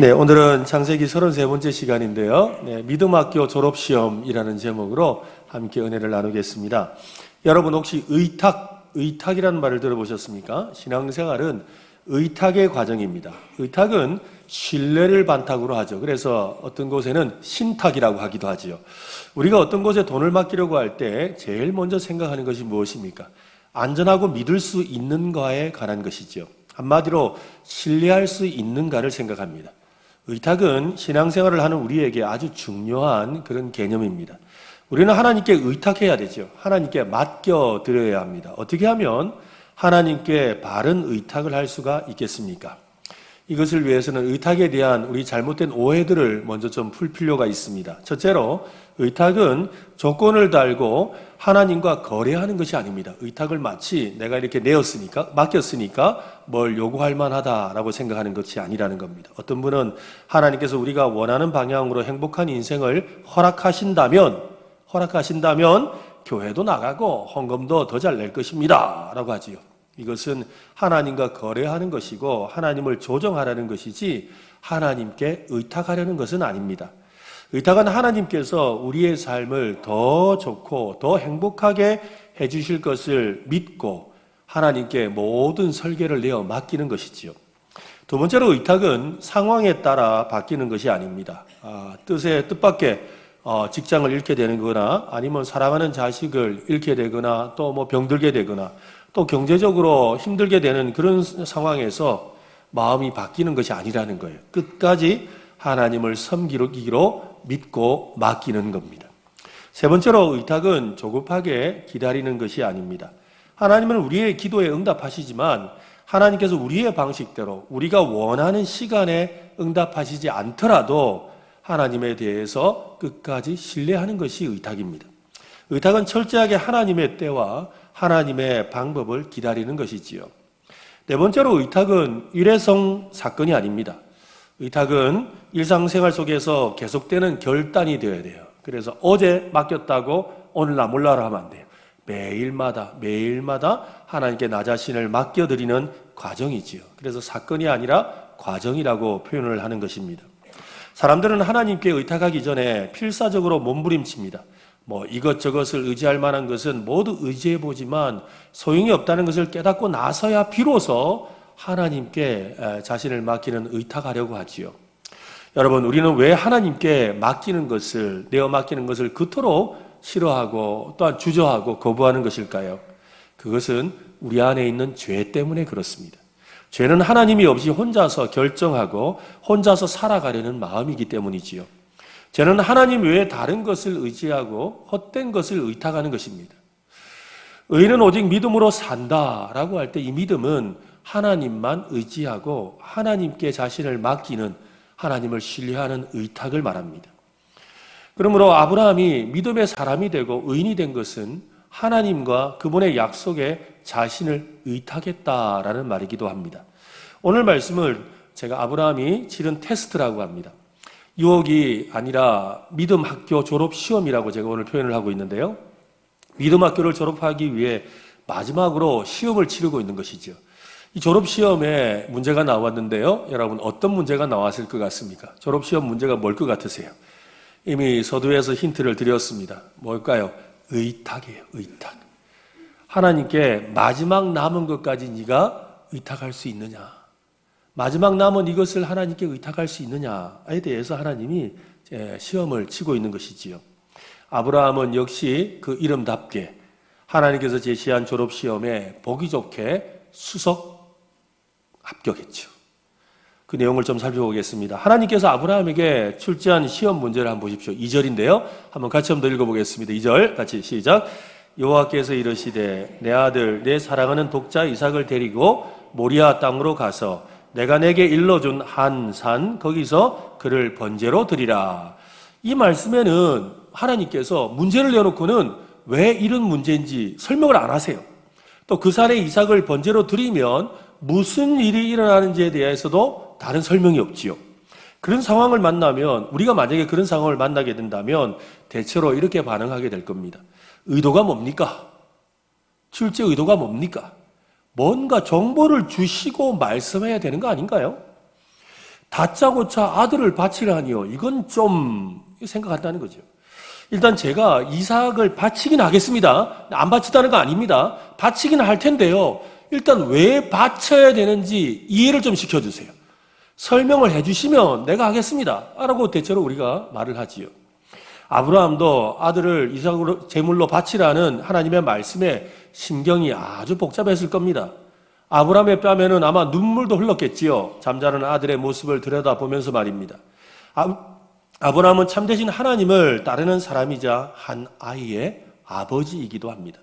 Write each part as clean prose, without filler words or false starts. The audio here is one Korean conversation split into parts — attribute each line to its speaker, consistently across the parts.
Speaker 1: 네, 오늘은 창세기 33번째 시간인데요. 네, 믿음학교 졸업시험이라는 제목으로 함께 은혜를 나누겠습니다. 여러분 혹시 의탁이라는 말을 들어보셨습니까? 신앙생활은 의탁의 과정입니다. 의탁은 신뢰를 바탕으로 하죠. 그래서 어떤 곳에는 신탁이라고 하기도 하지요. 우리가 어떤 곳에 돈을 맡기려고 할 때 제일 먼저 생각하는 것이 무엇입니까? 안전하고 믿을 수 있는가에 관한 것이죠. 한마디로 신뢰할 수 있는가를 생각합니다. 의탁은 신앙생활을 하는 우리에게 아주 중요한 그런 개념입니다. 우리는 하나님께 의탁해야 되죠. 하나님께 맡겨드려야 합니다. 어떻게 하면 하나님께 바른 의탁을 할 수가 있겠습니까? 이것을 위해서는 의탁에 대한 우리 잘못된 오해들을 먼저 좀 풀 필요가 있습니다. 첫째로 의탁은 조건을 달고 하나님과 거래하는 것이 아닙니다. 의탁을 마치 내가 이렇게 맡겼으니까 뭘 요구할 만하다라고 생각하는 것이 아니라는 겁니다. 어떤 분은 하나님께서 우리가 원하는 방향으로 행복한 인생을 허락하신다면 교회도 나가고 헌금도 더 잘 낼 것입니다 라고 하지요. 이것은 하나님과 거래하는 것이고 하나님을 조정하라는 것이지 하나님께 의탁하려는 것은 아닙니다. 의탁은 하나님께서 우리의 삶을 더 좋고 더 행복하게 해주실 것을 믿고 하나님께 모든 설계를 내어 맡기는 것이지요. 두 번째로 의탁은 상황에 따라 바뀌는 것이 아닙니다. 뜻밖의 직장을 잃게 되는 거나 아니면 사랑하는 자식을 잃게 되거나 또 병들게 되거나 또 경제적으로 힘들게 되는 그런 상황에서 마음이 바뀌는 것이 아니라는 거예요. 끝까지 하나님을 섬기기로 믿고 맡기는 겁니다. 세 번째로 의탁은 조급하게 기다리는 것이 아닙니다. 하나님은 우리의 기도에 응답하시지만 하나님께서 우리의 방식대로 우리가 원하는 시간에 응답하시지 않더라도 하나님에 대해서 끝까지 신뢰하는 것이 의탁입니다. 의탁은 철저하게 하나님의 때와 하나님의 방법을 기다리는 것이지요. 네 번째로 의탁은 일회성 사건이 아닙니다. 의탁은 일상생활 속에서 계속되는 결단이 되어야 돼요. 그래서 어제 맡겼다고 오늘 나 몰라라 하면 안 돼요. 매일마다 하나님께 나 자신을 맡겨드리는 과정이지요. 그래서 사건이 아니라 과정이라고 표현을 하는 것입니다. 사람들은 하나님께 의탁하기 전에 필사적으로 몸부림칩니다. 이것저것을 의지할 만한 것은 모두 의지해보지만 소용이 없다는 것을 깨닫고 나서야 비로소 하나님께 자신을 맡기는 의탁하려고 하지요. 여러분, 우리는 왜 하나님께 내어 맡기는 것을 그토록 싫어하고 또한 주저하고 거부하는 것일까요? 그것은 우리 안에 있는 죄 때문에 그렇습니다. 죄는 하나님이 없이 혼자서 결정하고 혼자서 살아가려는 마음이기 때문이지요. 죄는 하나님 외에 다른 것을 의지하고 헛된 것을 의탁하는 것입니다. 의인은 오직 믿음으로 산다라고 할 때 이 믿음은 하나님만 의지하고 하나님께 자신을 맡기는 하나님을 신뢰하는 의탁을 말합니다. 그러므로 아브라함이 믿음의 사람이 되고 의인이 된 것은 하나님과 그분의 약속에 자신을 의탁했다라는 말이기도 합니다. 오늘 말씀을 제가 아브라함이 치른 테스트라고 합니다. 유혹이 아니라 믿음학교 졸업시험이라고 제가 오늘 표현을 하고 있는데요. 믿음학교를 졸업하기 위해 마지막으로 시험을 치르고 있는 것이죠. 이 졸업시험에 문제가 나왔는데요. 여러분 어떤 문제가 나왔을 것 같습니까? 졸업시험 문제가 뭘 것 같으세요? 이미 서두에서 힌트를 드렸습니다. 뭘까요? 의탁이에요. 의탁. 하나님께 마지막 남은 것까지 네가 의탁할 수 있느냐? 마지막 남은 이것을 하나님께 의탁할 수 있느냐에 대해서 하나님이 시험을 치고 있는 것이지요. 아브라함은 역시 그 이름답게 하나님께서 제시한 졸업시험에 보기 좋게 수석 합격했죠. 그 내용을 좀 살펴보겠습니다. 하나님께서 아브라함에게 출제한 시험 문제를 한번 보십시오. 2절인데요. 한번 같이 한번 더 읽어보겠습니다. 2절 같이 시작. 여호와께서 이르시되 내 아들 내 사랑하는 독자 이삭을 데리고 모리아 땅으로 가서 내가 내게 일러준 한 산 거기서 그를 번제로 드리라. 이 말씀에는 하나님께서 문제를 내놓고는 왜 이런 문제인지 설명을 안 하세요. 또 그 산에 이삭을 번제로 드리면 무슨 일이 일어나는지에 대해서도 다른 설명이 없지요. 그런 상황을 만나면 우리가 만약에 그런 상황을 만나게 된다면 대체로 이렇게 반응하게 될 겁니다. 의도가 뭡니까? 출제 의도가 뭡니까? 뭔가 정보를 주시고 말씀해야 되는 거 아닌가요? 다짜고짜 아들을 바치라니요. 이건 좀 생각한다는 거죠. 일단 제가 이삭을 바치긴 하겠습니다. 안 바치다는 거 아닙니다. 바치긴 할 텐데요. 일단 왜 바쳐야 되는지 이해를 좀 시켜주세요. 설명을 해주시면 내가 하겠습니다. 라고 대체로 우리가 말을 하지요. 아브라함도 아들을 이삭으로 제물로 바치라는 하나님의 말씀에 심경이 아주 복잡했을 겁니다. 아브라함의 뺨에는 아마 눈물도 흘렀겠지요. 잠자는 아들의 모습을 들여다보면서 말입니다. 아브라함은 참되신 하나님을 따르는 사람이자 한 아이의 아버지이기도 합니다.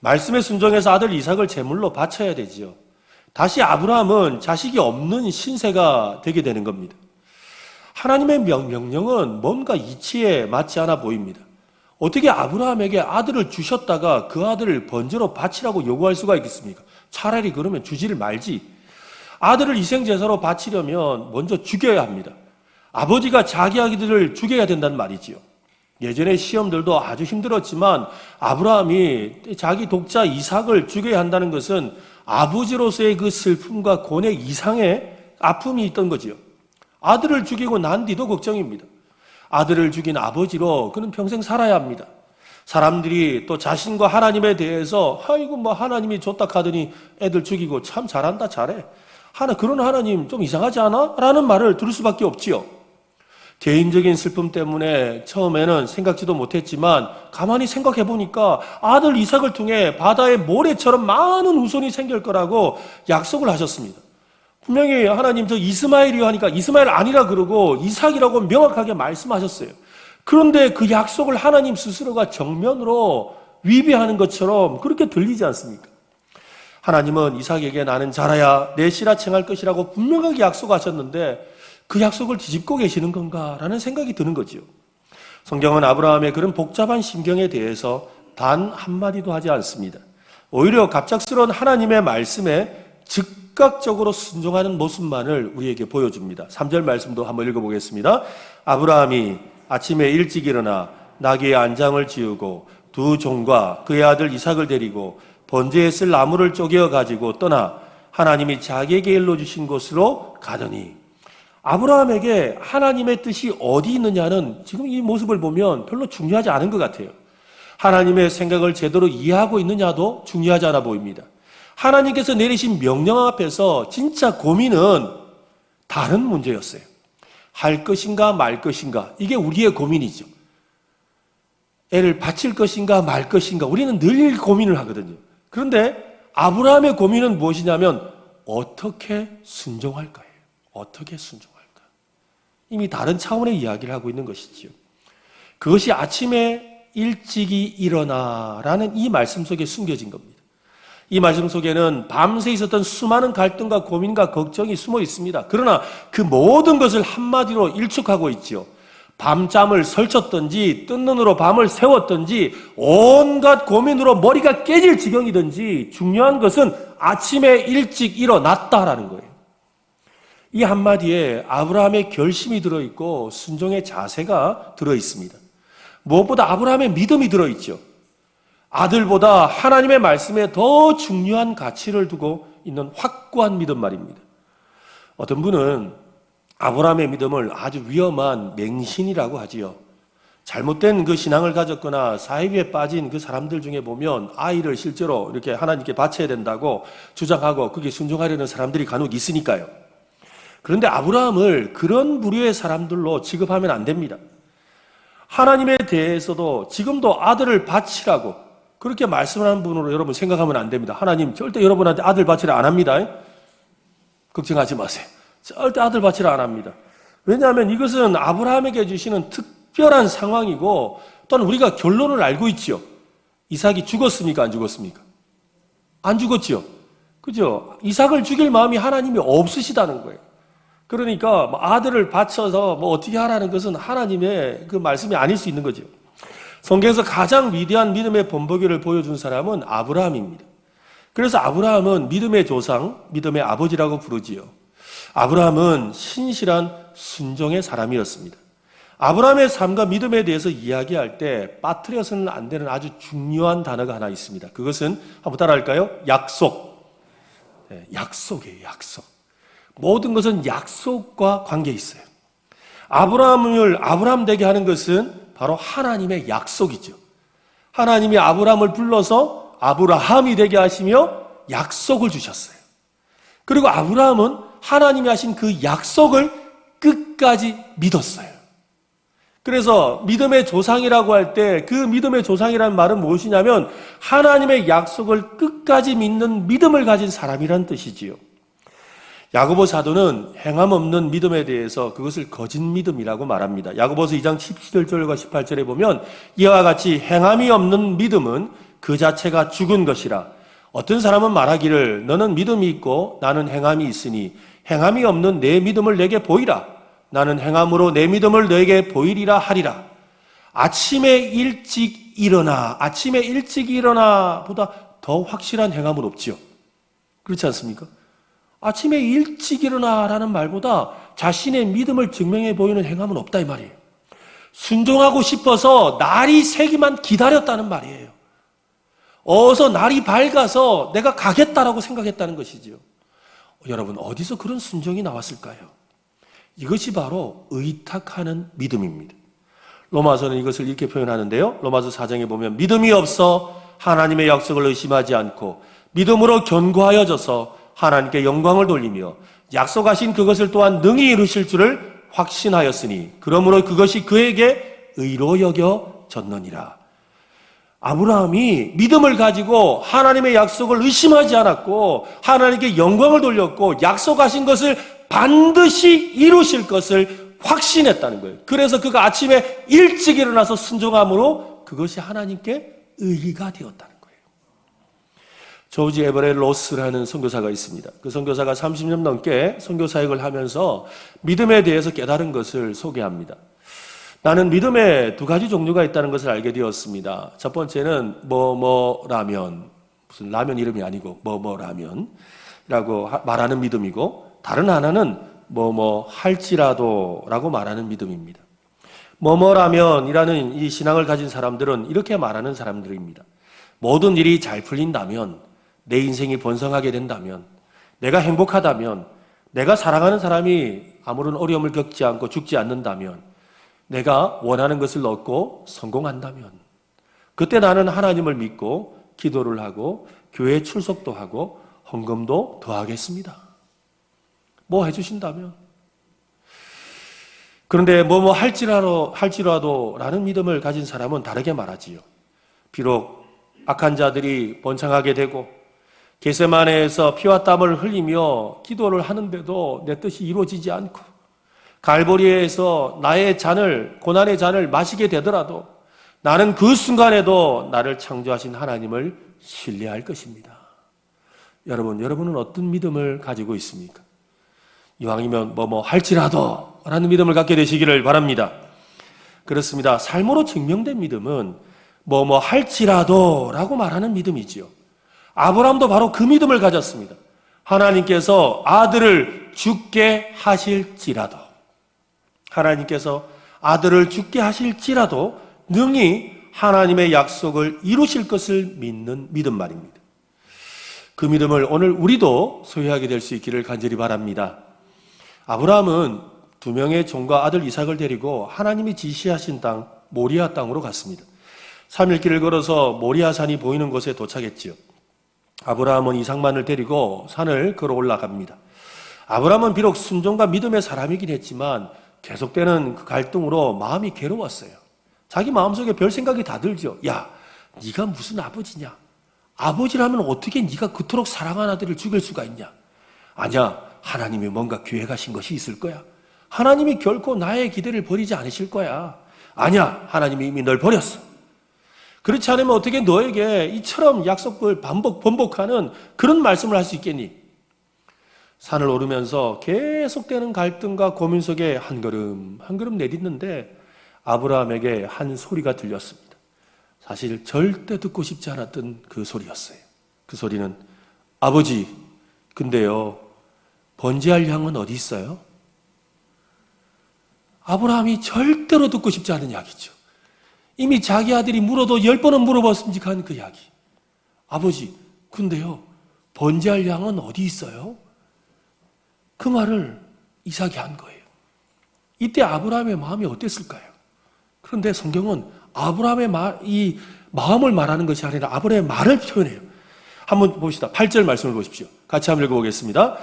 Speaker 1: 말씀에 순종해서 아들 이삭을 제물로 바쳐야 되지요. 다시 아브라함은 자식이 없는 신세가 되게 되는 겁니다. 하나님의 명령은 뭔가 이치에 맞지 않아 보입니다. 어떻게 아브라함에게 아들을 주셨다가 그 아들을 번제로 바치라고 요구할 수가 있겠습니까? 차라리 그러면 주지를 말지. 아들을 희생제사로 바치려면 먼저 죽여야 합니다. 아버지가 자기 아기들을 죽여야 된다는 말이지요. 예전의 시험들도 아주 힘들었지만 아브라함이 자기 독자 이삭을 죽여야 한다는 것은 아버지로서의 그 슬픔과 고뇌 이상의 아픔이 있던 거지요. 아들을 죽이고 난 뒤도 걱정입니다. 아들을 죽인 아버지로 그는 평생 살아야 합니다. 사람들이 또 자신과 하나님에 대해서 아이고 뭐 하나님이 줬다 하더니 애들 죽이고 참 잘한다 잘해. 그런 하나님 좀 이상하지 않아? 라는 말을 들을 수밖에 없지요. 개인적인 슬픔 때문에 처음에는 생각지도 못했지만 가만히 생각해 보니까 아들 이삭을 통해 바다의 모래처럼 많은 후손이 생길 거라고 약속을 하셨습니다. 분명히 하나님 저 이스마엘이요 하니까 이스마엘 아니라 그러고 이삭이라고 명확하게 말씀하셨어요. 그런데 그 약속을 하나님 스스로가 정면으로 위배하는 것처럼 그렇게 들리지 않습니까? 하나님은 이삭에게 나는 자라야 내 씨라 칭할 것이라고 분명하게 약속하셨는데 그 약속을 뒤집고 계시는 건가라는 생각이 드는 거지요. 성경은 아브라함의 그런 복잡한 심경에 대해서 단 한마디도 하지 않습니다. 오히려 갑작스러운 하나님의 말씀에 즉각적으로 순종하는 모습만을 우리에게 보여줍니다. 3절 말씀도 한번 읽어보겠습니다. 아브라함이 아침에 일찍 일어나 나귀의 안장을 지우고 두 종과 그의 아들 이삭을 데리고 번제에 쓸 나무를 쪼개어 가지고 떠나 하나님이 자기에게 일러주신 곳으로 가더니 아브라함에게 하나님의 뜻이 어디 있느냐는 지금 이 모습을 보면 별로 중요하지 않은 것 같아요. 하나님의 생각을 제대로 이해하고 있느냐도 중요하지 않아 보입니다. 하나님께서 내리신 명령 앞에서 진짜 고민은 다른 문제였어요. 할 것인가 말 것인가 이게 우리의 고민이죠. 애를 바칠 것인가 말 것인가 우리는 늘 고민을 하거든요. 그런데 아브라함의 고민은 무엇이냐면 어떻게 순종할까요? 어떻게 순종할까? 이미 다른 차원의 이야기를 하고 있는 것이지요. 그것이 아침에 일찍이 일어나라는 이 말씀 속에 숨겨진 겁니다. 이 말씀 속에는 밤새 있었던 수많은 갈등과 고민과 걱정이 숨어 있습니다. 그러나 그 모든 것을 한마디로 일축하고 있지요. 밤잠을 설쳤든지 뜬 눈으로 밤을 새웠든지 온갖 고민으로 머리가 깨질 지경이든지 중요한 것은 아침에 일찍 일어났다라는 거예요. 이 한마디에 아브라함의 결심이 들어있고 순종의 자세가 들어있습니다. 무엇보다 아브라함의 믿음이 들어있죠. 아들보다 하나님의 말씀에 더 중요한 가치를 두고 있는 확고한 믿음 말입니다. 어떤 분은 아브라함의 믿음을 아주 위험한 맹신이라고 하지요. 잘못된 그 신앙을 가졌거나 사이비에 빠진 그 사람들 중에 보면 아이를 실제로 이렇게 하나님께 바쳐야 된다고 주장하고 그게 순종하려는 사람들이 간혹 있으니까요. 그런데 아브라함을 그런 부류의 사람들로 취급하면 안 됩니다. 하나님에 대해서도 지금도 아들을 바치라고 그렇게 말씀하는 분으로 여러분 생각하면 안 됩니다. 하나님 절대 여러분한테 아들 바치라 안 합니다. 걱정하지 마세요. 절대 아들 바치라 안 합니다. 왜냐하면 이것은 아브라함에게 주시는 특별한 상황이고 또는 우리가 결론을 알고 있지요. 이삭이 죽었습니까? 안 죽었습니까? 안 죽었지요. 그죠? 이삭을 죽일 마음이 하나님이 없으시다는 거예요. 그러니까 아들을 바쳐서 어떻게 하라는 것은 하나님의 그 말씀이 아닐 수 있는 거죠. 성경에서 가장 위대한 믿음의 본보기를 보여준 사람은 아브라함입니다. 그래서 아브라함은 믿음의 조상, 믿음의 아버지라고 부르지요. 아브라함은 신실한 순종의 사람이었습니다. 아브라함의 삶과 믿음에 대해서 이야기할 때 빠뜨려서는 안 되는 아주 중요한 단어가 하나 있습니다. 그것은 한번 따라할까요? 약속. 네, 약속이에요, 약속. 모든 것은 약속과 관계 있어요. 아브라함을 아브라함 되게 하는 것은 바로 하나님의 약속이죠. 하나님이 아브라함을 불러서 아브라함이 되게 하시며 약속을 주셨어요. 그리고 아브라함은 하나님이 하신 그 약속을 끝까지 믿었어요. 그래서 믿음의 조상이라고 할 때 그 믿음의 조상이라는 말은 무엇이냐면 하나님의 약속을 끝까지 믿는 믿음을 가진 사람이란 뜻이지요. 야고보 사도는 행함 없는 믿음에 대해서 그것을 거짓 믿음이라고 말합니다. 야고보서 2장 17절과 18절에 보면 이와 같이 행함이 없는 믿음은 그 자체가 죽은 것이라. 어떤 사람은 말하기를 너는 믿음이 있고 나는 행함이 있으니 행함이 없는 내 믿음을 내게 보이라. 나는 행함으로 내 믿음을 너에게 보이리라 하리라. 아침에 일찍 일어나 보다 더 확실한 행함은 없지요. 그렇지 않습니까? 아침에 일찍 일어나라는 말보다 자신의 믿음을 증명해 보이는 행함은 없다 이 말이에요. 순종하고 싶어서 날이 새기만 기다렸다는 말이에요. 어서 날이 밝아서 내가 가겠다라고 생각했다는 것이지요. 여러분, 어디서 그런 순종이 나왔을까요? 이것이 바로 의탁하는 믿음입니다. 로마서는 이것을 이렇게 표현하는데요. 로마서 4장에 보면 믿음이 없어 하나님의 약속을 의심하지 않고 믿음으로 견고하여져서 하나님께 영광을 돌리며 약속하신 그것을 또한 능히 이루실 줄을 확신하였으니 그러므로 그것이 그에게 의로 여겨졌느니라. 아브라함이 믿음을 가지고 하나님의 약속을 의심하지 않았고 하나님께 영광을 돌렸고 약속하신 것을 반드시 이루실 것을 확신했다는 거예요. 그래서 그가 아침에 일찍 일어나서 순종함으로 그것이 하나님께 의의가 되었다는 거예요. 조지 에버렛 로스라는 선교사가 있습니다. 그 선교사가 30년 넘게 선교 사역을 하면서 믿음에 대해서 깨달은 것을 소개합니다. 나는 믿음에 두 가지 종류가 있다는 것을 알게 되었습니다. 첫 번째는 라면, 무슨 라면 이름이 아니고 라면이라고 말하는 믿음이고, 다른 하나는 할지라도라고 말하는 믿음입니다. 라면이라는 이 신앙을 가진 사람들은 이렇게 말하는 사람들입니다. 모든 일이 잘 풀린다면, 내 인생이 번성하게 된다면, 내가 행복하다면, 내가 사랑하는 사람이 아무런 어려움을 겪지 않고 죽지 않는다면, 내가 원하는 것을 얻고 성공한다면, 그때 나는 하나님을 믿고 기도를 하고 교회 출석도 하고 헌금도 더 하겠습니다. 해주신다면. 그런데 할지라도라는 믿음을 가진 사람은 다르게 말하지요. 비록 악한 자들이 번창하게 되고 겟세마네에서 피와 땀을 흘리며 기도를 하는데도 내 뜻이 이루어지지 않고 갈보리에서 나의 고난의 잔을 마시게 되더라도 나는 그 순간에도 나를 창조하신 하나님을 신뢰할 것입니다. 여러분은 어떤 믿음을 가지고 있습니까? 이왕이면 할지라도 라는 믿음을 갖게 되시기를 바랍니다. 그렇습니다. 삶으로 증명된 믿음은 할지라도 라고 말하는 믿음이지요. 아브라함도 바로 그 믿음을 가졌습니다. 하나님께서 아들을 죽게 하실지라도, 하나님께서 아들을 죽게 하실지라도 능히 하나님의 약속을 이루실 것을 믿는 믿음 말입니다. 그 믿음을 오늘 우리도 소유하게 될 수 있기를 간절히 바랍니다. 아브라함은 2명의 종과 아들 이삭을 데리고 하나님이 지시하신 땅 모리아 땅으로 갔습니다. 3일 길을 걸어서 모리아 산이 보이는 곳에 도착했지요. 아브라함은 이삭만을 데리고 산을 걸어 올라갑니다. 아브라함은 비록 순종과 믿음의 사람이긴 했지만 계속되는 그 갈등으로 마음이 괴로웠어요. 자기 마음속에 별 생각이 다 들죠. 야, 네가 무슨 아버지냐? 아버지라면 어떻게 네가 그토록 사랑하는 아들을 죽일 수가 있냐? 아니야, 하나님이 뭔가 계획하신 것이 있을 거야. 하나님이 결코 나의 기대를 버리지 않으실 거야. 아니야, 하나님이 이미 널 버렸어. 그렇지 않으면 어떻게 너에게 이처럼 약속을 번복하는 그런 말씀을 할 수 있겠니? 산을 오르면서 계속되는 갈등과 고민 속에 한 걸음 한 걸음 내딛는데 아브라함에게 한 소리가 들렸습니다. 사실 절대 듣고 싶지 않았던 그 소리였어요. 그 소리는 아버지, 근데요, 번제할 양은 어디 있어요? 아브라함이 절대로 듣고 싶지 않은 이야기죠. 이미 자기 아들이 물어도 10번은 물어봤음직한 그 이야기. 아버지, 근데요, 번제할 양은 어디 있어요? 그 말을 이삭이 한 거예요. 이때 아브라함의 마음이 어땠을까요? 그런데 성경은 아브라함의 이 마음을 말하는 것이 아니라 아브라함의 말을 표현해요. 한번 봅시다. 8절 말씀을 보십시오. 같이 한번 읽어보겠습니다.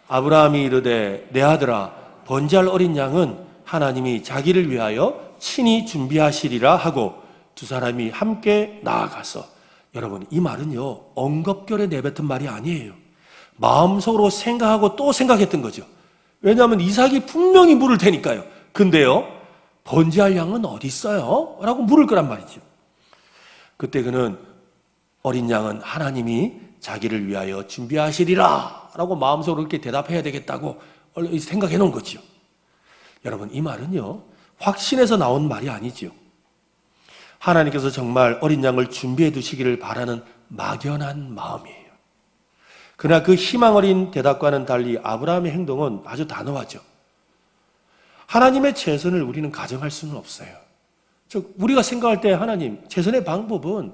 Speaker 1: 아브라함이 이르되 내 아들아 번제할 어린 양은 하나님이 자기를 위하여 친히 준비하시리라 하고 두 사람이 함께 나아가서, 여러분 이 말은요 엉겁결에 내뱉은 말이 아니에요. 마음속으로 생각하고 또 생각했던 거죠. 왜냐하면 이삭이 분명히 물을 테니까요. 근데요 번제할 양은 어디 있어요? 라고 물을 거란 말이죠. 그때 그는 어린 양은 하나님이 자기를 위하여 준비하시리라 라고 마음속으로 그렇게 대답해야 되겠다고 생각해 놓은 거죠. 여러분 이 말은요 확신에서 나온 말이 아니죠. 하나님께서 정말 어린 양을 준비해 두시기를 바라는 막연한 마음이에요. 그러나 그 희망 어린 대답과는 달리 아브라함의 행동은 아주 단호하죠. 하나님의 최선을 우리는 가정할 수는 없어요. 즉 우리가 생각할 때 하나님 최선의 방법은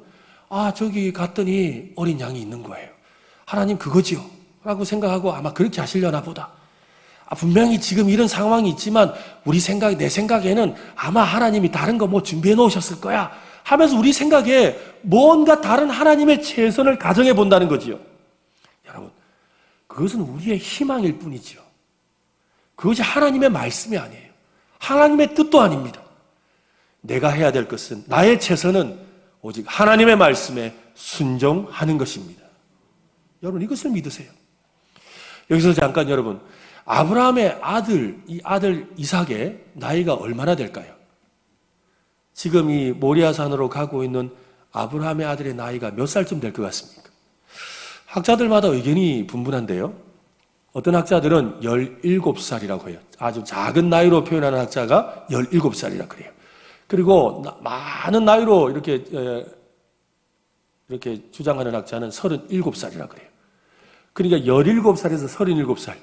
Speaker 1: 저기 갔더니 어린 양이 있는 거예요. 하나님 그거지요 라고 생각하고 아마 그렇게 하시려나 보다. 분명히 지금 이런 상황이 있지만 내 생각에는 아마 하나님이 다른 거 준비해 놓으셨을 거야 하면서 우리 생각에 뭔가 다른 하나님의 최선을 가정해 본다는 거지요. 여러분 그것은 우리의 희망일 뿐이죠. 그것이 하나님의 말씀이 아니에요. 하나님의 뜻도 아닙니다. 내가 해야 될 것은, 나의 최선은 오직 하나님의 말씀에 순종하는 것입니다. 여러분 이것을 믿으세요. 여기서 잠깐 여러분, 아브라함의 이 아들 이삭의 나이가 얼마나 될까요? 지금 이 모리아산으로 가고 있는 아브라함의 아들의 나이가 몇 살쯤 될 것 같습니까? 학자들마다 의견이 분분한데요. 어떤 학자들은 17살이라고 해요. 아주 작은 나이로 표현하는 학자가 17살이라 그래요. 그리고 많은 나이로 이렇게 주장하는 학자는 37살이라 그래요. 그러니까 17살에서 37살.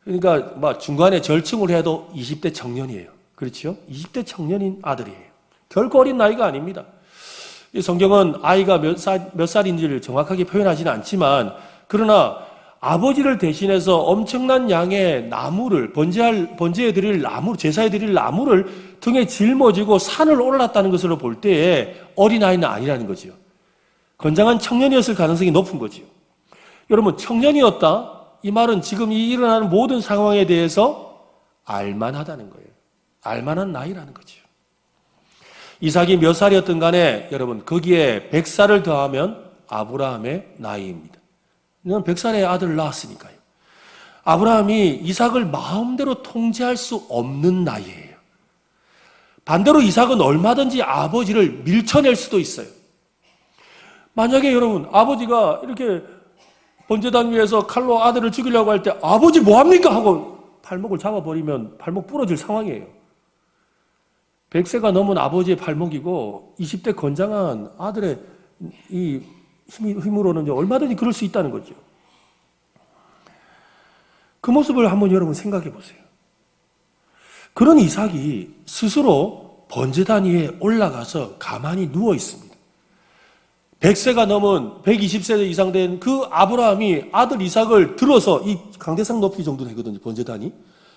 Speaker 1: 그러니까 중간에 절충을 해도 20대 청년이에요. 그렇죠? 20대 청년인 아들이에요. 결코 어린 나이가 아닙니다. 이 성경은 아이가 몇 살인지를 정확하게 표현하지는 않지만, 그러나 아버지를 대신해서 엄청난 양의 나무를 번제해 드릴 나무, 제사해 드릴 나무를 등에 짊어지고 산을 올랐다는 것으로 볼 때에 어린아이는 아니라는 거죠. 건장한 청년이었을 가능성이 높은 거죠. 여러분 청년이었다? 이 말은 지금 이 일어나는 모든 상황에 대해서 알만하다는 거예요. 알만한 나이라는 거죠. 이삭이 몇 살이었든 간에 여러분 거기에 100살을 더하면 아브라함의 나이입니다. 이건 100살의 아들을 낳았으니까요. 아브라함이 이삭을 마음대로 통제할 수 없는 나이예요. 반대로 이삭은 얼마든지 아버지를 밀쳐낼 수도 있어요. 만약에 여러분 아버지가 이렇게 번제단 위에서 칼로 아들을 죽이려고 할 때 아버지 뭐합니까? 하고 발목을 잡아버리면 발목 부러질 상황이에요. 100세가 넘은 아버지의 발목이고 20대 건장한 아들의 이 힘으로는 얼마든지 그럴 수 있다는 거죠. 그 모습을 한번 여러분 생각해 보세요. 그런 이삭이 스스로 번제단 위에 올라가서 가만히 누워 있습니다. 100세가 넘은 120세 이상 된 그 아브라함이 아들 이삭을 들어서 이 강대상 높이 정도 되거든요, 번제단이.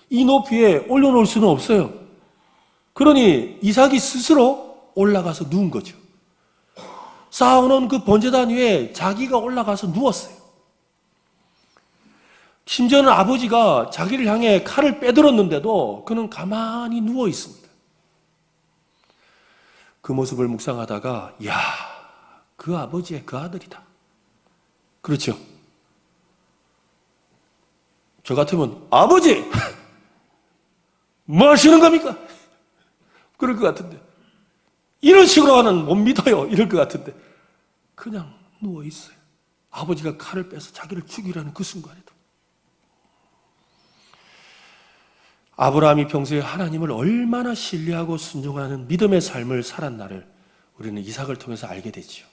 Speaker 1: 이 높이에 올려놓을 수는 없어요. 그러니 이삭이 스스로 올라가서 누운 거죠. 쌓아놓은 그 번제단 위에 자기가 올라가서 누웠어요. 심지어는 아버지가 자기를 향해 칼을 빼들었는데도 그는 가만히 누워 있습니다. 그 모습을 묵상하다가 그 아버지의 그 아들이다. 그렇죠? 저 같으면 아버지! 뭐 하시는 겁니까? 그럴 것 같은데 이런 식으로는 못 믿어요. 이럴 것 같은데 그냥 누워 있어요. 아버지가 칼을 빼서 자기를 죽이라는 그 순간에도. 아브라함이 평소에 하나님을 얼마나 신뢰하고 순종하는 믿음의 삶을 살았나를 우리는 이삭을 통해서 알게 되지요.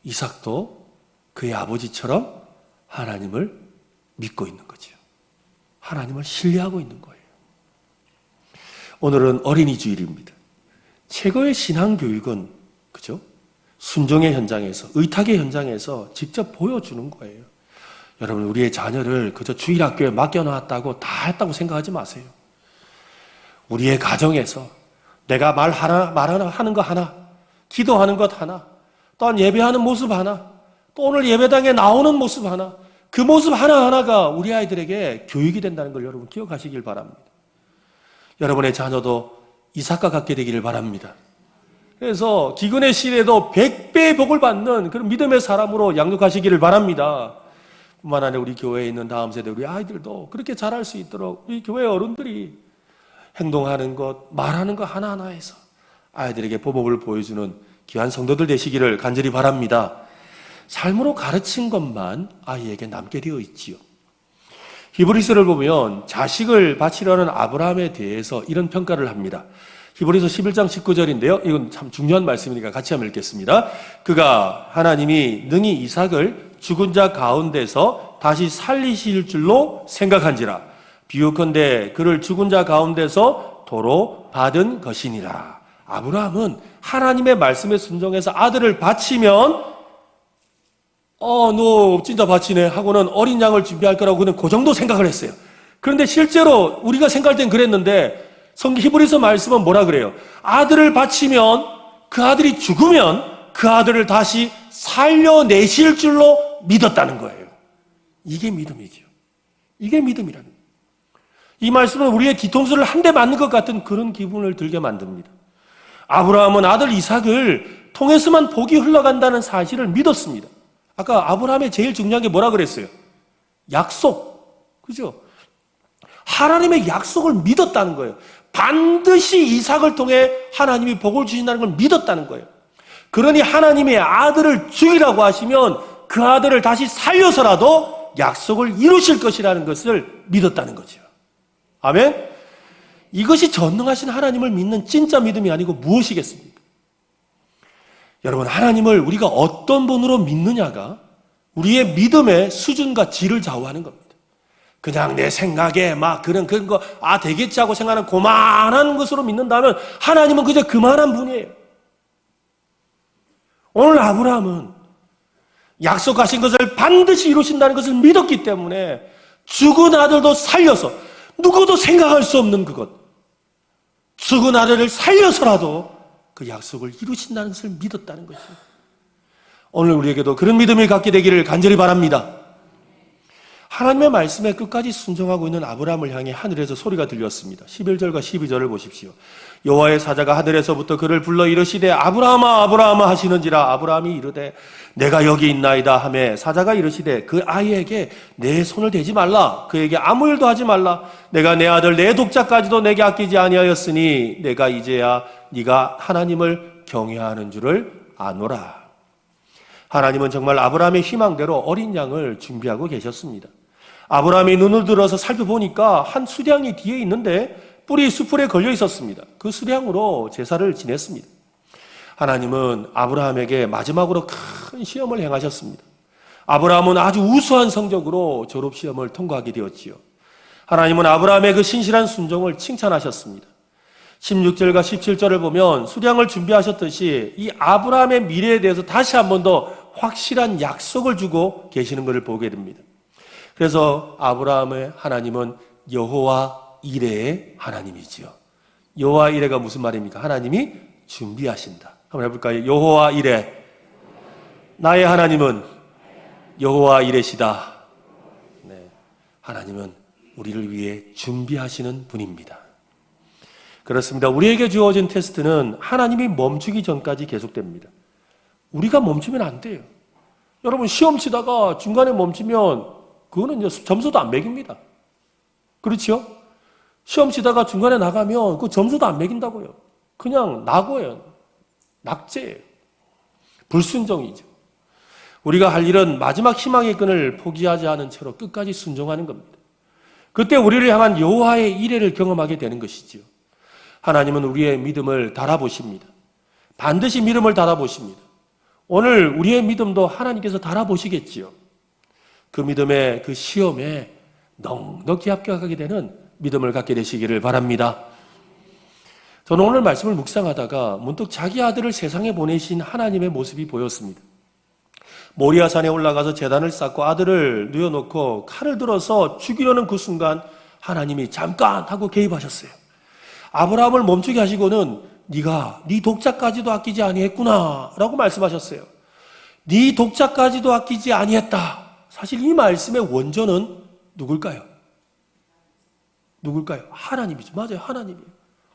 Speaker 1: 이삭도 그의 아버지처럼 하나님을 믿고 있는 거죠. 하나님을 신뢰하고 있는 거예요. 오늘은 어린이 주일입니다. 최고의 신앙 교육은 그죠? 순종의 현장에서, 의탁의 현장에서 직접 보여주는 거예요. 여러분, 우리의 자녀를 그저 주일학교에 맡겨놨다고 다 했다고 생각하지 마세요. 우리의 가정에서 내가 말하는 거 하나, 기도하는 것 하나, 또한 예배하는 모습 하나, 또 오늘 예배당에 나오는 모습 하나, 그 모습 하나하나가 우리 아이들에게 교육이 된다는 걸 여러분 기억하시길 바랍니다. 여러분의 자녀도 이삭과 같게 되기를 바랍니다. 그래서 기근의 시대에도 100배의 복을 받는 그런 믿음의 사람으로 양육하시기를 바랍니다. 뿐만 아니라 우리 교회에 있는 다음 세대 우리 아이들도 그렇게 자랄 수 있도록 우리 교회 어른들이 행동하는 것, 말하는 것 하나하나에서 아이들에게 보복을 보여주는 귀한 성도들 되시기를 간절히 바랍니다. 삶으로 가르친 것만 아이에게 남게 되어 있지요. 히브리서를 보면 자식을 바치려는 아브라함에 대해서 이런 평가를 합니다. 히브리서 11장 19절인데요. 이건 참 중요한 말씀이니까 같이 한번 읽겠습니다. 그가 하나님이 능히 이삭을 죽은 자 가운데서 다시 살리실 줄로 생각한지라. 비유컨대 그를 죽은 자 가운데서 도로 받은 것이니라. 아브라함은 하나님의 말씀에 순종해서 아들을 바치면 너 진짜 바치네 하고는 어린 양을 준비할 거라고 그는 그 정도 생각을 했어요. 그런데 실제로 우리가 생각할 땐 그랬는데 성경 히브리서 말씀은 뭐라 그래요? 아들을 바치면 그 아들이 죽으면 그 아들을 다시 살려내실 줄로 믿었다는 거예요. 이게 믿음이죠. 이게 믿음이라는 거예요. 이 말씀은 우리의 뒤통수를 한 대 맞는 것 같은 그런 기분을 들게 만듭니다. 아브라함은 아들 이삭을 통해서만 복이 흘러간다는 사실을 믿었습니다. 아까 아브라함의 제일 중요한 게 뭐라 그랬어요? 약속. 그죠? 하나님의 약속을 믿었다는 거예요. 반드시 이삭을 통해 하나님이 복을 주신다는 걸 믿었다는 거예요. 그러니 하나님의 아들을 죽이라고 하시면 그 아들을 다시 살려서라도 약속을 이루실 것이라는 것을 믿었다는 거죠. 아멘? 이것이 전능하신 하나님을 믿는 진짜 믿음이 아니고 무엇이겠습니까? 여러분, 하나님을 우리가 어떤 분으로 믿느냐가 우리의 믿음의 수준과 질을 좌우하는 겁니다. 그냥 내 생각에 막 그런 거, 되겠지 하고 생각하는 고만한 것으로 믿는다면 하나님은 그저 그만한 분이에요. 오늘 아브라함은 약속하신 것을 반드시 이루신다는 것을 믿었기 때문에 죽은 아들도 살려서 누구도 생각할 수 없는 그것, 죽은 아들을 살려서라도 그 약속을 이루신다는 것을 믿었다는 것이죠. 오늘 우리에게도 그런 믿음을 갖게 되기를 간절히 바랍니다. 하나님의 말씀에 끝까지 순종하고 있는 아브라함을 향해 하늘에서 소리가 들렸습니다. 11절과 12절을 보십시오. 여호와의 사자가 하늘에서부터 그를 불러 이르시되 아브라함아 아브라함아 하시는지라. 아브라함이 이르되 내가 여기 있나이다 하매 사자가 이르시되 그 아이에게 내 손을 대지 말라. 그에게 아무 일도 하지 말라. 내가 내 아들 내 독자까지도 내게 아끼지 아니하였으니 내가 이제야 네가 하나님을 경외하는 줄을 아노라. 하나님은 정말 아브라함의 희망대로 어린 양을 준비하고 계셨습니다. 아브라함이 눈을 들어서 살펴보니까 한 수량이 뒤에 있는데 뿔이 수풀에 걸려 있었습니다. 그 수량으로 제사를 지냈습니다. 하나님은 아브라함에게 마지막으로 큰 시험을 행하셨습니다. 아브라함은 아주 우수한 성적으로 졸업시험을 통과하게 되었지요. 하나님은 아브라함의 그 신실한 순종을 칭찬하셨습니다. 16절과 17절을 보면 수량을 준비하셨듯이 이 아브라함의 미래에 대해서 다시 한 번 더 확실한 약속을 주고 계시는 것을 보게 됩니다. 그래서 아브라함의 하나님은 여호와 이레의 하나님이지요. 여호와 이레가 무슨 말입니까? 하나님이 준비하신다. 한번 해볼까요? 여호와 이레. 나의 하나님은 여호와 이레시다. 네, 하나님은 우리를 위해 준비하시는 분입니다. 그렇습니다. 우리에게 주어진 테스트는 하나님이 멈추기 전까지 계속됩니다. 우리가 멈추면 안 돼요. 여러분, 시험 치다가 중간에 멈추면 그거는 점수도 안 매깁니다. 그렇죠? 시험 치다가 중간에 나가면 그 점수도 안 매긴다고요. 그냥 낙오예요. 낙제예요. 불순종이죠. 우리가 할 일은 마지막 희망의 끈을 포기하지 않은 채로 끝까지 순종하는 겁니다. 그때 우리를 향한 여호와의 이레를 경험하게 되는 것이지요. 하나님은 우리의 믿음을 달아보십니다. 반드시 믿음을 달아보십니다. 오늘 우리의 믿음도 하나님께서 달아보시겠지요. 그 믿음의 그 시험에 넉넉히 합격하게 되는 믿음을 갖게 되시기를 바랍니다. 저는 오늘 말씀을 묵상하다가 문득 자기 아들을 세상에 보내신 하나님의 모습이 보였습니다. 모리아산에 올라가서 제단을 쌓고 아들을 누워놓고 칼을 들어서 죽이려는 그 순간 하나님이 잠깐 하고 개입하셨어요. 아브라함을 멈추게 하시고는 네가 네 독자까지도 아끼지 아니했구나 라고 말씀하셨어요. 네 독자까지도 아끼지 아니했다. 사실 이 말씀의 원조는 누굴까요? 하나님이죠. 맞아요.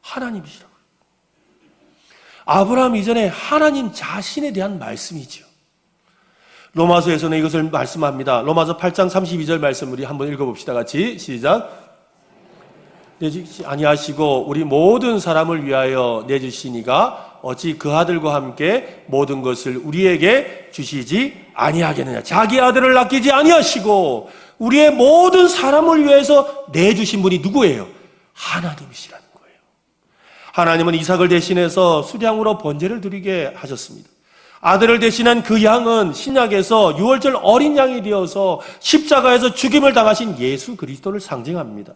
Speaker 1: 하나님이시라고요. 아브라함 이전에 하나님 자신에 대한 말씀이죠. 로마서에서는 이것을 말씀합니다. 로마서 8장 32절 말씀 우리 한번 읽어봅시다. 같이 시작. 내주시 아니하시고 우리 모든 사람을 위하여 내주시니가 어찌 그 아들과 함께 모든 것을 우리에게 주시지 아니하겠느냐. 자기 아들을 아끼지 아니하시고 우리의 모든 사람을 위해서 내주신 분이 누구예요? 하나님이시라는 거예요. 하나님은 이삭을 대신해서 수량으로 번제를 드리게 하셨습니다. 아들을 대신한 그 양은 신약에서 유월절 어린 양이 되어서 십자가에서 죽임을 당하신 예수 그리스도를 상징합니다.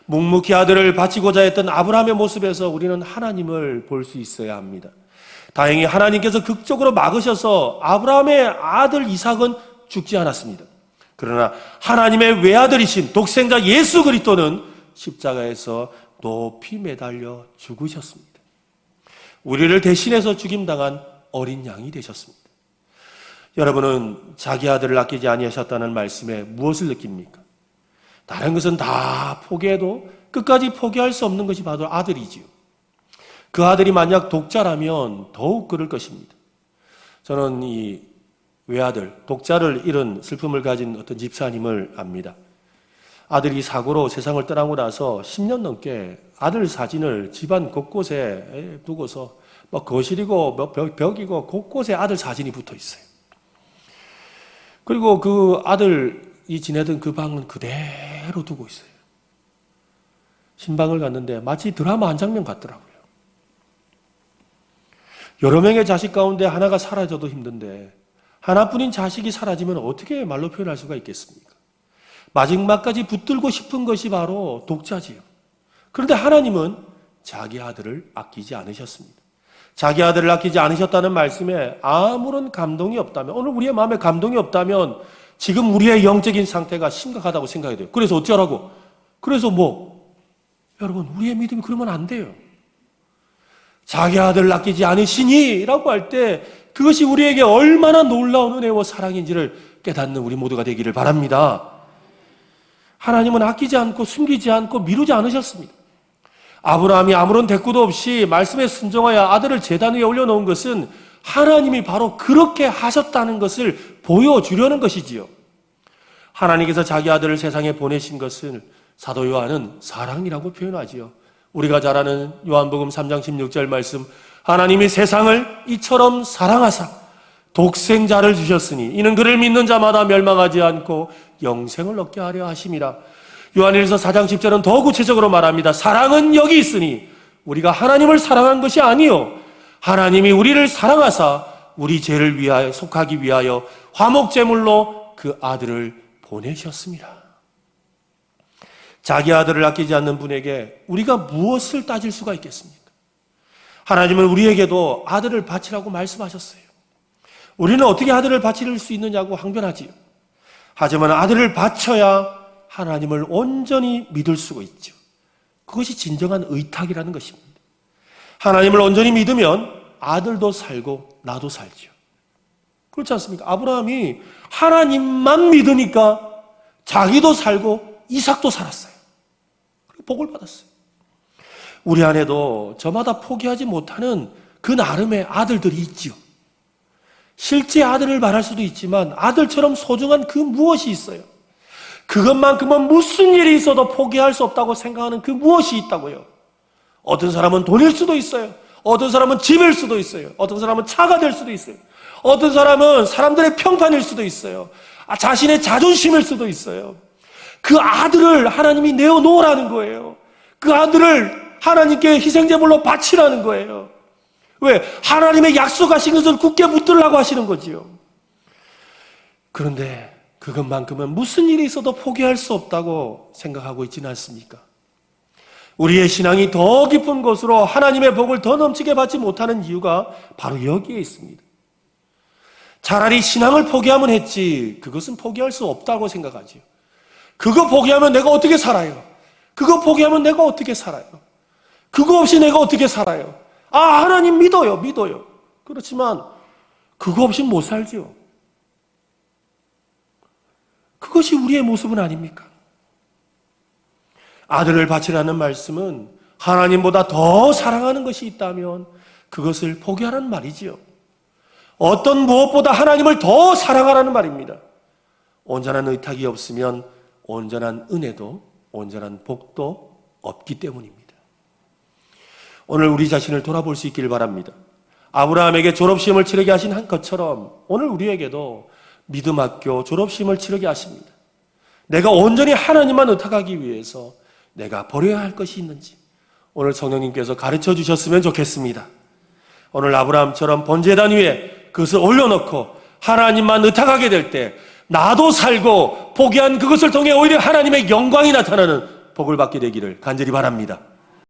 Speaker 1: 묵묵히 아들을 바치고자 했던 아브라함의 모습에서 우리는 하나님을 볼 수 있어야 합니다. 다행히 하나님께서 극적으로 막으셔서 아브라함의 아들 이삭은 죽지 않았습니다. 그러나 하나님의 외아들이신 독생자 예수 그리스도는 십자가에서 높이 매달려 죽으셨습니다. 우리를 대신해서 죽임당한 어린 양이 되셨습니다. 여러분은 자기 아들을 아끼지 아니하셨다는 말씀에 무엇을 느낍니까? 다른 것은 다 포기해도 끝까지 포기할 수 없는 것이 바로 아들이지요. 그 아들이 만약 독자라면 더욱 그럴 것입니다. 저는 이 외아들, 독자를 잃은 슬픔을 가진 어떤 집사님을 압니다. 아들이 사고로 세상을 떠나고 나서 10년 넘게 아들 사진을 집안 곳곳에 두고서 거실이고 벽이고 곳곳에 아들 사진이 붙어 있어요. 그리고 그 아들이 지내던 그 방은 그대로 두고 있어요. 신방을 갔는데 마치 드라마 한 장면 같더라고요. 여러 명의 자식 가운데 하나가 사라져도 힘든데 하나뿐인 자식이 사라지면 어떻게 말로 표현할 수가 있겠습니까? 마지막까지 붙들고 싶은 것이 바로 독자지요. 그런데 하나님은 자기 아들을 아끼지 않으셨습니다. 자기 아들을 아끼지 않으셨다는 말씀에 아무런 감동이 없다면, 오늘 우리의 마음에 감동이 없다면 지금 우리의 영적인 상태가 심각하다고 생각이 돼요. 그래서 어쩌라고? 그래서 여러분, 우리의 믿음이 그러면 안 돼요. 자기 아들을 아끼지 않으시니 라고 할 때 그것이 우리에게 얼마나 놀라운 은혜와 사랑인지를 깨닫는 우리 모두가 되기를 바랍니다. 하나님은 아끼지 않고 숨기지 않고 미루지 않으셨습니다. 아브라함이 아무런 대꾸도 없이 말씀에 순종하여 아들을 제단 위에 올려놓은 것은 하나님이 바로 그렇게 하셨다는 것을 보여주려는 것이지요. 하나님께서 자기 아들을 세상에 보내신 것을 사도 요한은 사랑이라고 표현하지요. 우리가 잘 아는 요한복음 3장 16절 말씀, 하나님이 세상을 이처럼 사랑하사 독생자를 주셨으니 이는 그를 믿는 자마다 멸망하지 않고 영생을 얻게 하려 하심이라. 요한일서 4장 10절은 더 구체적으로 말합니다. 사랑은 여기 있으니 우리가 하나님을 사랑한 것이 아니요 하나님이 우리를 사랑하사 우리 죄를 위하여 속하기 위하여 화목제물로 그 아들을 보내셨습니다. 자기 아들을 아끼지 않는 분에게 우리가 무엇을 따질 수가 있겠습니까? 하나님은 우리에게도 아들을 바치라고 말씀하셨어요. 우리는 어떻게 아들을 바칠 수 있느냐고 항변하지요. 하지만 아들을 바쳐야 하나님을 온전히 믿을 수가 있죠. 그것이 진정한 의탁이라는 것입니다. 하나님을 온전히 믿으면 아들도 살고 나도 살죠. 그렇지 않습니까? 아브라함이 하나님만 믿으니까 자기도 살고 이삭도 살았어요. 그리고 복을 받았어요. 우리 안에도 저마다 포기하지 못하는 그 나름의 아들들이 있지요. 실제 아들을 말할 수도 있지만 아들처럼 소중한 그 무엇이 있어요. 그것만큼은 무슨 일이 있어도 포기할 수 없다고 생각하는 그 무엇이 있다고요. 어떤 사람은 돈일 수도 있어요. 어떤 사람은 집일 수도 있어요. 어떤 사람은 차가 될 수도 있어요. 어떤 사람은 사람들의 평판일 수도 있어요. 자신의 자존심일 수도 있어요. 그 아들을 하나님이 내어놓으라는 거예요. 그 아들을 하나님께 희생제물로 바치라는 거예요. 왜? 하나님의 약속하신 것을 굳게 붙들라고 하시는 거지요. 그런데 그것만큼은 무슨 일이 있어도 포기할 수 없다고 생각하고 있지는 않습니까? 우리의 신앙이 더 깊은 곳으로 하나님의 복을 더 넘치게 받지 못하는 이유가 바로 여기에 있습니다. 차라리 신앙을 포기하면 했지 그것은 포기할 수 없다고 생각하지요. 그거 포기하면 내가 어떻게 살아요? 그거 포기하면 내가 어떻게 살아요? 그거 없이 내가 어떻게 살아요? 하나님 믿어요. 그렇지만 그거 없이 못 살지요. 그것이 우리의 모습은 아닙니까? 아들을 바치라는 말씀은 하나님보다 더 사랑하는 것이 있다면 그것을 포기하라는 말이지요. 어떤 무엇보다 하나님을 더 사랑하라는 말입니다. 온전한 의탁이 없으면 온전한 은혜도 온전한 복도 없기 때문입니다. 오늘 우리 자신을 돌아볼 수 있기를 바랍니다. 아브라함에게 졸업시험을 치르게 하신 것처럼 오늘 우리에게도 믿음 학교 졸업시험을 치르게 하십니다. 내가 온전히 하나님만 의탁하기 위해서 내가 버려야 할 것이 있는지 오늘 성령님께서 가르쳐 주셨으면 좋겠습니다. 오늘 아브라함처럼 번제단 위에 그것을 올려놓고 하나님만 의탁하게 될 때 나도 살고 포기한 그것을 통해 오히려 하나님의 영광이 나타나는 복을 받게 되기를 간절히 바랍니다.